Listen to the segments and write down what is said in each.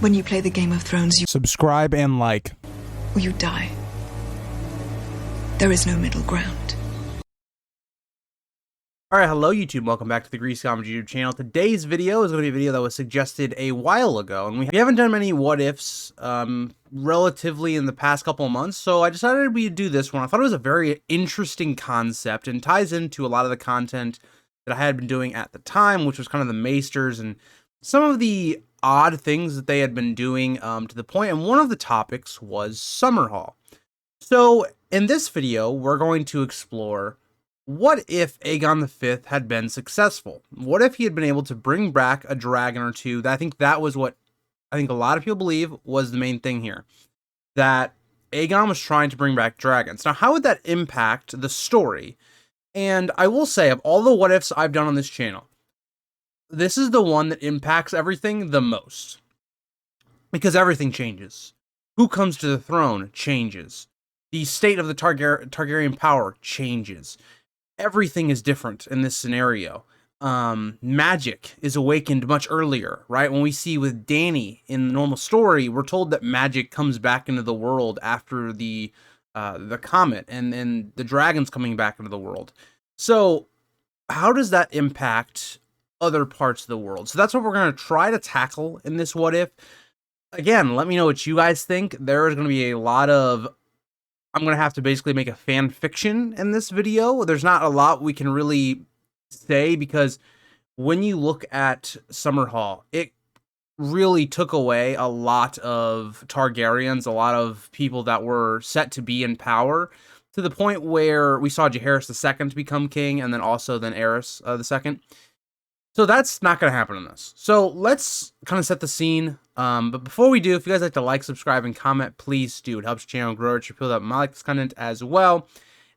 When you play the Game of Thrones, you Subscribe and like. or you die. There is no middle ground. Alright, hello YouTube, welcome back to the Grease Comedy YouTube channel. Today's video is going to be a video that was suggested a while ago, and we haven't done many what-ifs relatively in the past couple of months, so I decided we'd do this one. I thought it was a very interesting concept, and ties into a lot of the content that I had been doing at the time, which was kind of the Maesters, and some of the odd things that they had been doing to the point, and one of the topics was Summerhall. So, in this video, we're going to explore what if Aegon V had been successful? What if he had been able to bring back a dragon or two? I think that was what I think a lot of people believe was the main thing here. That Aegon was trying to bring back dragons. Now, how would that impact the story? And I will say, of all the what ifs I've done on this channel, this is the one that impacts everything the most. Because everything changes. Who comes to the throne changes. The state of the Targaryen power changes. Everything is different in this scenario. Magic is awakened much earlier, right? When we see with Dany in the normal story, we're told that magic comes back into the world after the comet and the dragons coming back into the world. So how does that impact other parts of the world? So that's what we're going to try to tackle in this what if. Again, let me know what you guys think. There is going to be a lot of I'm going to have to basically make a fan fiction in this video. There's not a lot we can really say because when you look at Summerhall, it really took away a lot of Targaryens, a lot of people that were set to be in power, to the point where we saw Jaehaerys II become king, and then Aerys II. So that's not going to happen in this. So let's kind of set the scene. But before we do, if you guys like to like, subscribe, and comment, please do. It helps the channel grow. It should feel that I like this content as well.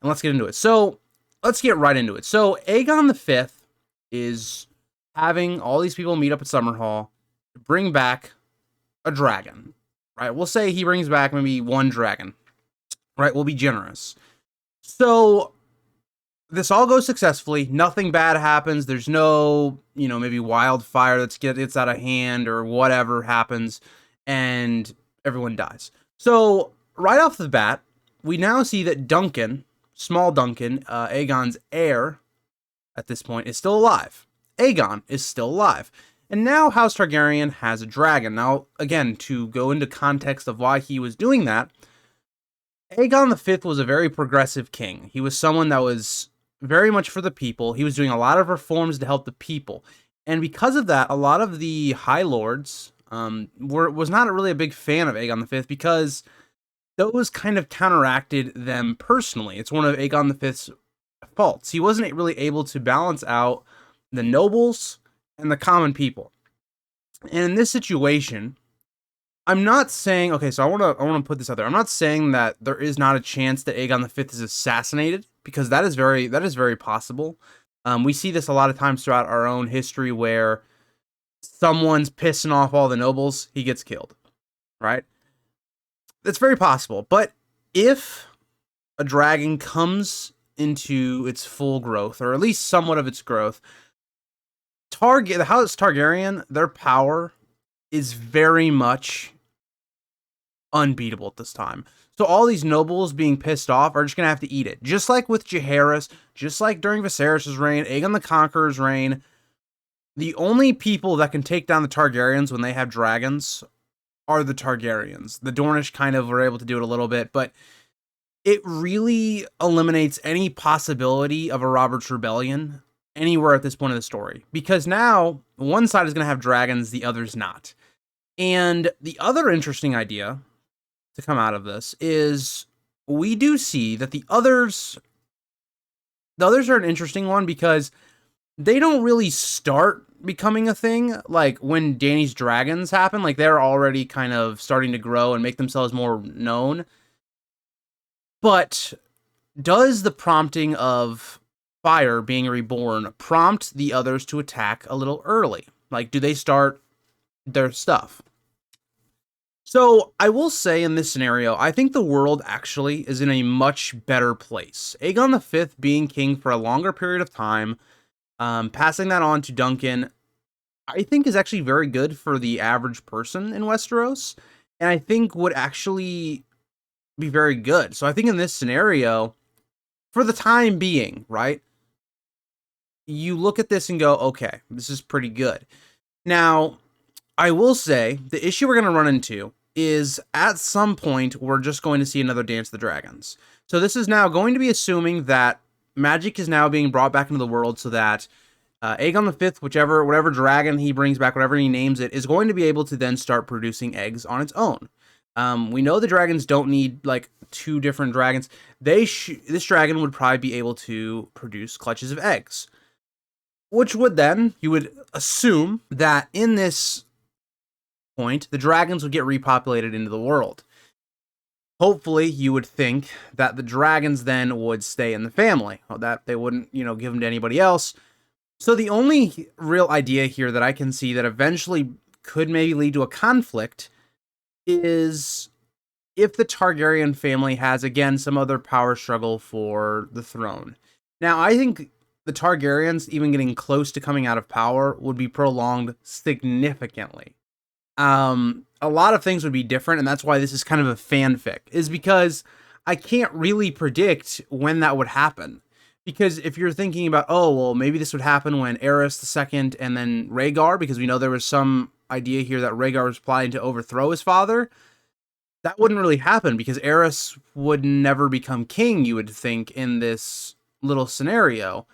And let's get into it. So let's get right into it. So Aegon V is having all these people meet up at Summerhall to bring back a dragon. Right? We'll say he brings back maybe one dragon. Right? We'll be generous. So this all goes successfully. Nothing bad happens. There's no, maybe wildfire that gets out of hand or whatever happens, and everyone dies. So right off the bat, we now see that Duncan, small Duncan, Aegon's heir at this point, is still alive. Aegon is still alive. And now House Targaryen has a dragon. Now, again, to go into context of why he was doing that, Aegon V was a very progressive king. He was someone that was very much for the people. He was doing a lot of reforms to help the people. And because of that, a lot of the High Lords was not really a big fan of Aegon V because those kind of counteracted them personally. It's one of Aegon V's faults. He wasn't really able to balance out the nobles and the common people. And in this situation, I'm not saying, okay, so I want to put this out there. I'm not saying that there is not a chance that Aegon V is assassinated, because that is very possible. We see this a lot of times throughout our own history where someone's pissing off all the nobles, he gets killed, right? That's very possible. But if a dragon comes into its full growth, or at least somewhat of its growth, the House Targaryen, their power is very much unbeatable at this time. So all these nobles being pissed off are just going to have to eat it. Just like with Jaehaerys, just like during Viserys' reign, Aegon the Conqueror's reign, the only people that can take down the Targaryens when they have dragons are the Targaryens. The Dornish kind of were able to do it a little bit, but it really eliminates any possibility of a Robert's Rebellion anywhere at this point of the story. Because now, one side is going to have dragons, the other's not. And the other interesting idea to come out of this is we do see that the others are an interesting one because they don't really start becoming a thing. Like when Dany's dragons happen, like they're already kind of starting to grow and make themselves more known. But does the prompting of fire being reborn prompt the others to attack a little early? Like, do they start their stuff? So I will say in this scenario, I think the world actually is in a much better place. Aegon V being king for a longer period of time, passing that on to Duncan, I think is actually very good for the average person in Westeros, and I think would actually be very good. So I think in this scenario, for the time being, right, you look at this and go, okay, this is pretty good. Now, I will say the issue we're going to run into is at some point we're just going to see another Dance of the Dragons. So this is now going to be assuming that magic is now being brought back into the world so that Aegon the Fifth, whatever dragon he brings back, whatever he names it, is going to be able to then start producing eggs on its own. We know the dragons don't need like 2 different dragons. This dragon would probably be able to produce clutches of eggs, which would then, you would assume that in this point, the dragons would get repopulated into the world. Hopefully, you would think that the dragons then would stay in the family, or that they wouldn't, give them to anybody else. So the only real idea here that I can see that eventually could maybe lead to a conflict is if the Targaryen family has, again, some other power struggle for the throne. Now, I think the Targaryens even getting close to coming out of power would be prolonged significantly. A lot of things would be different, and that's why this is kind of a fanfic, is because I can't really predict when that would happen. Because if you're thinking about, oh, well, maybe this would happen when Aerys II and then Rhaegar, because we know there was some idea here that Rhaegar was plotting to overthrow his father, that wouldn't really happen because Aerys would never become king, you would think, in this little scenario.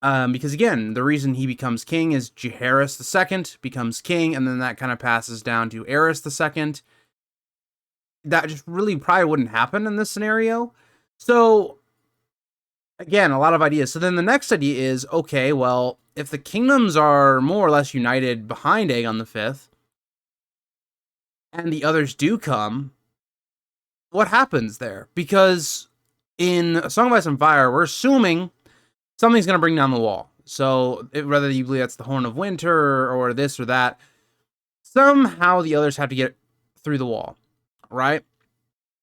Because again, the reason he becomes king is Jaehaerys II becomes king, and then that kind of passes down to Aerys II. That just really probably wouldn't happen in this scenario. So, again, a lot of ideas. So then the next idea is, okay, well, if the kingdoms are more or less united behind Aegon V, and the others do come, what happens there? Because in A Song of Ice and Fire, we're assuming something's going to bring down the wall. So whether you believe that's the Horn of Winter or this or that, somehow the others have to get through the wall, right?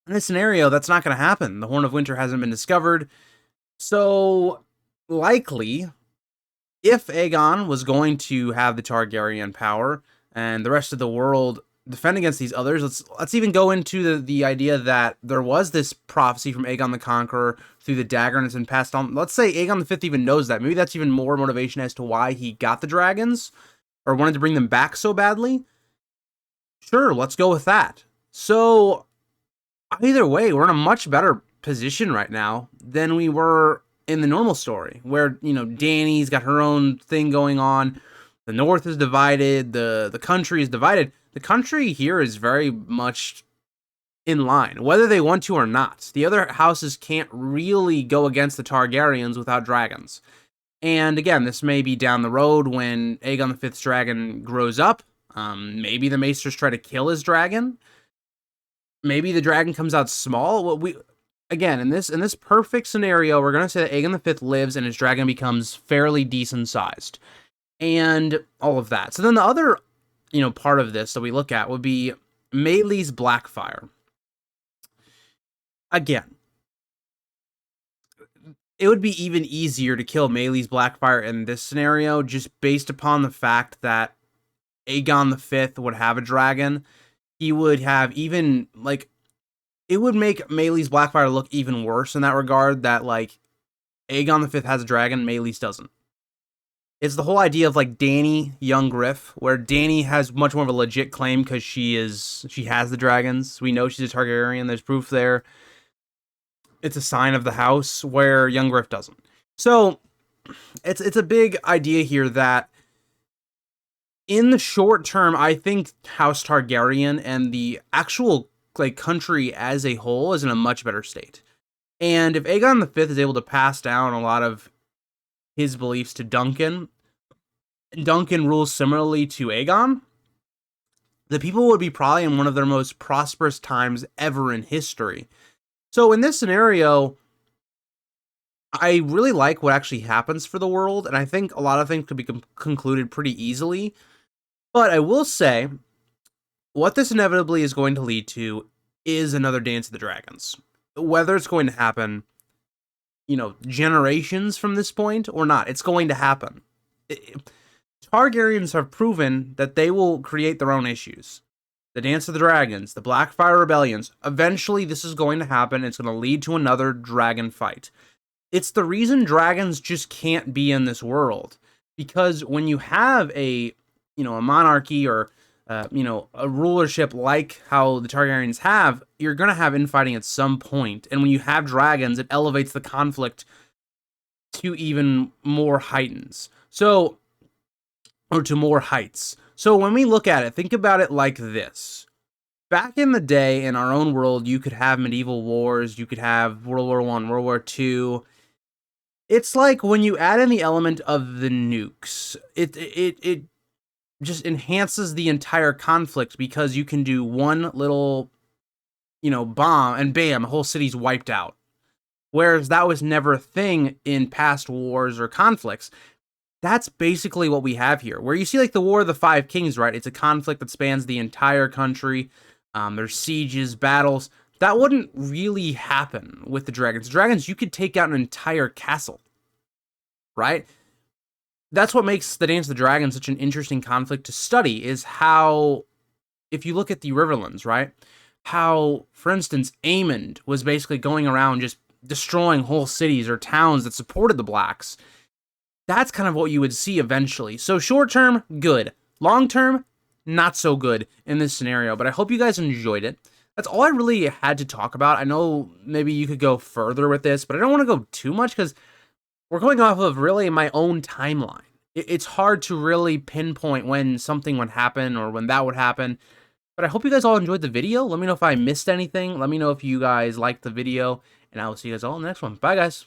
In this scenario, that's not going to happen. The Horn of Winter hasn't been discovered. So likely, if Aegon was going to have the Targaryen power and the rest of the world defend against these others, let's even go into the idea that there was this prophecy from Aegon the Conqueror through the dagger and it's been passed on. Let's say Aegon the Fifth even knows that. Maybe that's even more motivation as to why he got the dragons or wanted to bring them back so badly. Sure, let's go with that. So either way, we're in a much better position right now than we were in the normal story, where, Dany's got her own thing going on. The North is divided. The country is divided. The country here is very much in line, whether they want to or not. The other houses can't really go against the Targaryens without dragons. And again, this may be down the road when Aegon V's dragon grows up. Maybe the Maesters try to kill his dragon. Maybe the dragon comes out small. Again, in this perfect scenario, we're going to say that Aegon V lives and his dragon becomes fairly decent sized. And all of that. So then the other, part of this that we look at would be Maelys Blackfire. Again, it would be even easier to kill Maelys Blackfire in this scenario just based upon the fact that Aegon V would have a dragon. He would have even, it would make Maelys Blackfire look even worse in that regard, that, Aegon V has a dragon, Maelys doesn't. It's the whole idea of, Dany, young Griff, where Dany has much more of a legit claim because she has the dragons. We know she's a Targaryen, there's proof there. It's a sign of the house, where young Griff doesn't. So, it's a big idea here that in the short term, I think House Targaryen and the actual country as a whole is in a much better state. And if Aegon V is able to pass down a lot of his beliefs to Duncan rules similarly to Aegon, the people would be probably in one of their most prosperous times ever in history. So in this scenario, I really like what actually happens for the world, and I think a lot of things could be concluded pretty easily. But I will say, what this inevitably is going to lead to is another Dance of the Dragons. Whether it's going to happen, generations from this point or not, it's going to happen. Targaryens have proven that they will create their own issues. The Dance of the Dragons, the Blackfire Rebellions. Eventually, this is going to happen. It's going to lead to another dragon fight. It's the reason dragons just can't be in this world. Because when you have a monarchy or, a rulership like how the Targaryens have, you're going to have infighting at some point. And when you have dragons, it elevates the conflict to even more heightens. Or to more heights. So when we look at it, think about it like this. Back in the day, in our own world, you could have medieval wars, you could have World War I, World War II. It's like when you add in the element of the nukes, it just enhances the entire conflict because you can do one little, bomb and bam, the whole city's wiped out. Whereas that was never a thing in past wars or conflicts. That's basically what we have here. Where you see like the War of the Five Kings, right? It's a conflict that spans the entire country. There's sieges, battles. That wouldn't really happen with the dragons. The dragons, you could take out an entire castle, right? That's what makes the Dance of the Dragons such an interesting conflict to study, is how, if you look at the Riverlands, right? How, for instance, Aemond was basically going around just destroying whole cities or towns that supported the Blacks. That's kind of what you would see eventually. So short term, good. Long term, not so good in this scenario. But I hope you guys enjoyed it. That's all I really had to talk about. I know maybe you could go further with this, but I don't want to go too much because we're going off of really my own timeline. It's hard to really pinpoint when something would happen or when that would happen. But I hope you guys all enjoyed the video. Let me know if I missed anything. Let me know if you guys liked the video. And I will see you guys all in the next one. Bye, guys.